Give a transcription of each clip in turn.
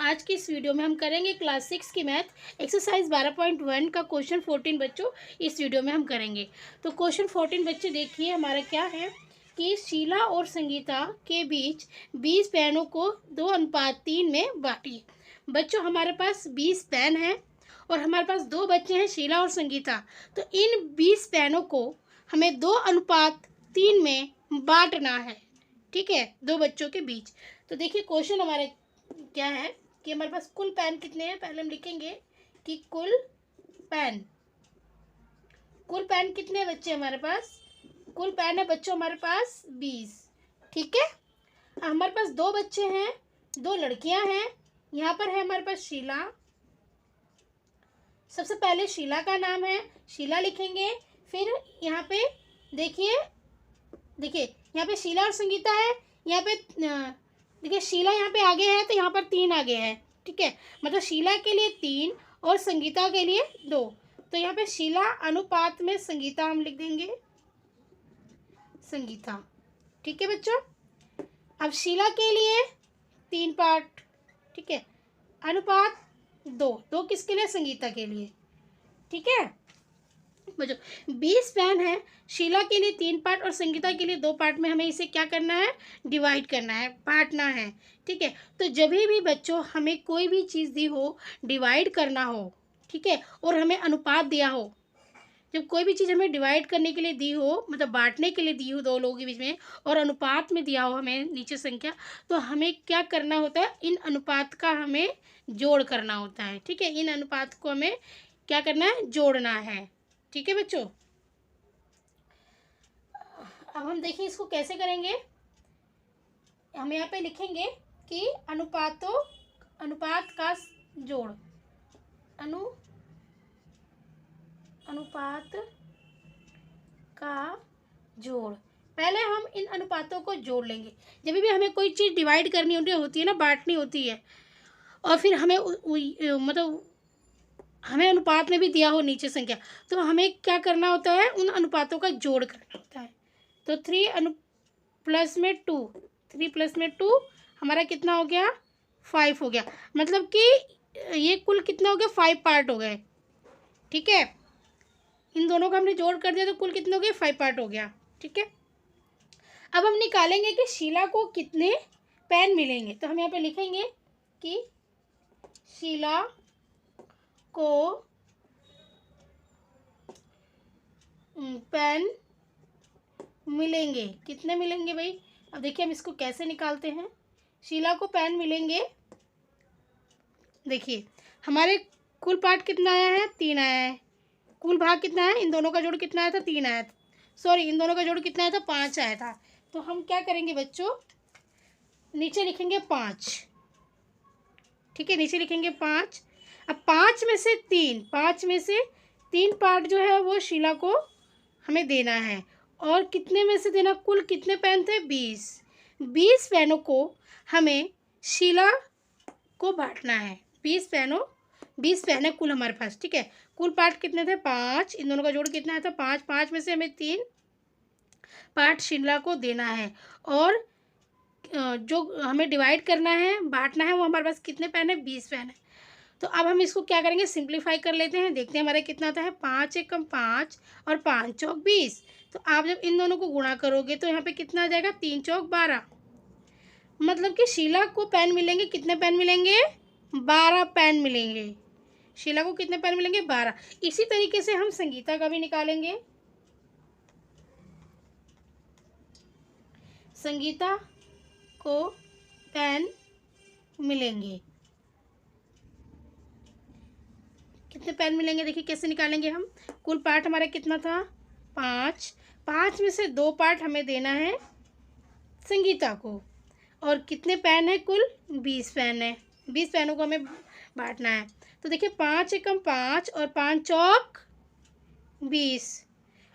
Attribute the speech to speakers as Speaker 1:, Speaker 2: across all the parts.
Speaker 1: आज की इस वीडियो में हम करेंगे क्लास 6 की मैथ एक्सरसाइज 12.1 का क्वेश्चन 14 बच्चों इस वीडियो में हम करेंगे। तो क्वेश्चन 14 बच्चे देखिए हमारा क्या है कि शीला और संगीता के बीच 20 पेनों को 2:3 में बांटिए। बच्चों हमारे पास 20 पेन हैं और हमारे पास दो बच्चे हैं शीला और संगीता। तो इन 20 पेनों को हमें 2:3 में बांटना है, ठीक है, दो बच्चों के बीच। तो देखिए क्वेश्चन हमारे क्या है कि हमारे पास कुल पेन कितने हैं। पहले हम लिखेंगे कि कुल पेन कितने बच्चे हमारे पास, कुल पेन है बच्चों हमारे पास 20, ठीक है। हमारे पास दो बच्चे हैं, दो लड़कियां हैं। यहाँ पर है हमारे पास शीला। सबसे पहले शीला का नाम है, शीला लिखेंगे। फिर यहाँ पे देखिए यहाँ पे शीला और संगीता है। यहाँ पे देखिए शीला यहाँ पे आगे है तो यहाँ पर 3 आगे है, ठीक है। मतलब शीला के लिए 3 और संगीता के लिए 2। तो यहाँ पे शीला अनुपात में संगीता हम लिख देंगे, संगीता, ठीक है बच्चों। अब शीला के लिए 3 पार्ट, ठीक है, अनुपात 2 किसके लिए, संगीता के लिए, ठीक है बच्चों। 20 पेन है, शीला के लिए 3 पार्ट और संगीता के लिए 2 पार्ट में हमें इसे क्या करना है, डिवाइड करना है, बांटना है, ठीक है। तो जब भी बच्चों हमें कोई भी चीज़ दी हो, डिवाइड करना हो, ठीक है, और हमें अनुपात दिया हो, जब कोई भी चीज़ हमें डिवाइड करने के लिए दी हो, मतलब बांटने के लिए दी हो दो लोगों के बीच में, और अनुपात में दिया हो हमें नीचे संख्या, तो हमें क्या करना होता है, इन अनुपात का हमें जोड़ करना होता है, ठीक है। इन अनुपात को हमें क्या करना है, जोड़ना है, ठीक है बच्चों। अब हम देखिए इसको कैसे करेंगे। हम यहाँ पे लिखेंगे कि अनुपात का जोड़, अनुपात का जोड़। पहले हम इन अनुपातों को जोड़ लेंगे। जब भी हमें कोई चीज़ डिवाइड करनी होती है ना, बांटनी होती है, और फिर हमें मतलब हमें अनुपात में भी दिया हो नीचे संख्या, तो हमें क्या करना होता है, उन अनुपातों का जोड़ करना होता है। तो 3 प्लस में 2, 3 प्लस में 2 हमारा कितना हो गया, 5 हो गया। मतलब कि ये कुल कितना हो गया, 5 पार्ट हो गए, ठीक है। इन दोनों का हमने जोड़ कर दिया तो कुल कितने हो गए, 5 पार्ट हो गया, ठीक है। अब हम निकालेंगे कि शीला को कितने पेन मिलेंगे। तो हम यहाँ पे लिखेंगे कि शीला को पेन मिलेंगे, कितने मिलेंगे भाई। अब देखिए हम इसको कैसे निकालते हैं। शीला को पेन मिलेंगे, देखिए हमारे कुल पार्ट कितना आया है, 3 आया है। कुल भाग कितना है, इन दोनों का जोड़ कितना आया था, 3 आया था। सॉरी, इन दोनों का जोड़ कितना आया था, 5 आया था। तो हम क्या करेंगे बच्चों, नीचे लिखेंगे 5, ठीक है, नीचे लिखेंगे 5। अब 5 में से 3 पार्ट जो है वो शीला को हमें देना है। और कितने में से देना, कुल कितने पेन थे, 20 पेनों को हमें शीला को बांटना है। 20 पेन है कुल हमारे पास, ठीक है। कुल पार्ट कितने थे, 5। इन दोनों का जोड़ कितना था, 5 में से हमें 3 पार्ट शीला को देना है। और जो हमें डिवाइड करना है, बांटना है, वो हमारे पास कितने पेन है, 20 पेन है। तो अब हम इसको क्या करेंगे, सिंप्लीफाई कर लेते हैं। देखते हैं हमारा कितना आता है, 5 एकम 5 और 5 चौक 20। तो आप जब इन दोनों को गुणा करोगे तो यहाँ पे कितना आ जाएगा, 3 चौक 12। मतलब कि शीला को पेन मिलेंगे, कितने पेन मिलेंगे, 12 पेन मिलेंगे। शीला को कितने पेन मिलेंगे, 12। इसी तरीके से हम संगीता का भी निकालेंगे। संगीता को पेन मिलेंगे, कितने पेन मिलेंगे, देखिए कैसे निकालेंगे हम। कुल पार्ट हमारा कितना था, 5 में से 2 पार्ट हमें देना है संगीता को। और कितने पेन है, कुल 20 पेन है। 20 पेनों को हमें बांटना है। तो देखिए 5 एकम 5 और 5 चौक 20।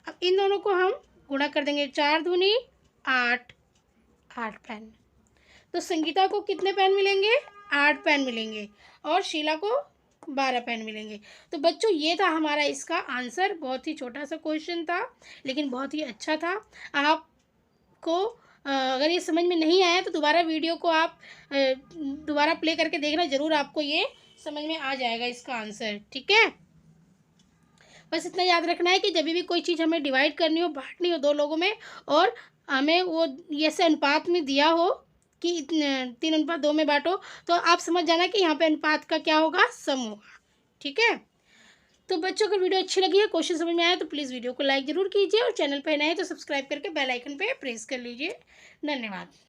Speaker 1: अब इन दोनों को हम गुणा कर देंगे, 4 दूनी 8 पेन। तो संगीता को कितने पेन मिलेंगे, 8 पेन मिलेंगे और शीला को 12 पेन मिलेंगे। तो बच्चों ये था हमारा इसका आंसर। बहुत ही छोटा सा क्वेश्चन था लेकिन बहुत ही अच्छा था। आपको अगर ये समझ में नहीं आया तो दोबारा वीडियो को आप दोबारा प्ले करके देखना, ज़रूर आपको ये समझ में आ जाएगा इसका आंसर। ठीक है, बस इतना याद रखना है कि जब भी कोई चीज़ हमें डिवाइड करनी हो, बांटनी हो दो लोगों में, और हमें वो ऐसे अनुपात में दिया हो कि 3:2 में बांटो, तो आप समझ जाना कि यहाँ पे अनुपात का क्या होगा, सम होगा। ठीक है, तो बच्चों अगर वीडियो अच्छी लगी है, क्वेश्चन समझ में आया तो प्लीज़ वीडियो को लाइक ज़रूर कीजिए, और चैनल पर नए हैं तो सब्सक्राइब करके बेल आइकन पे प्रेस कर लीजिए। धन्यवाद।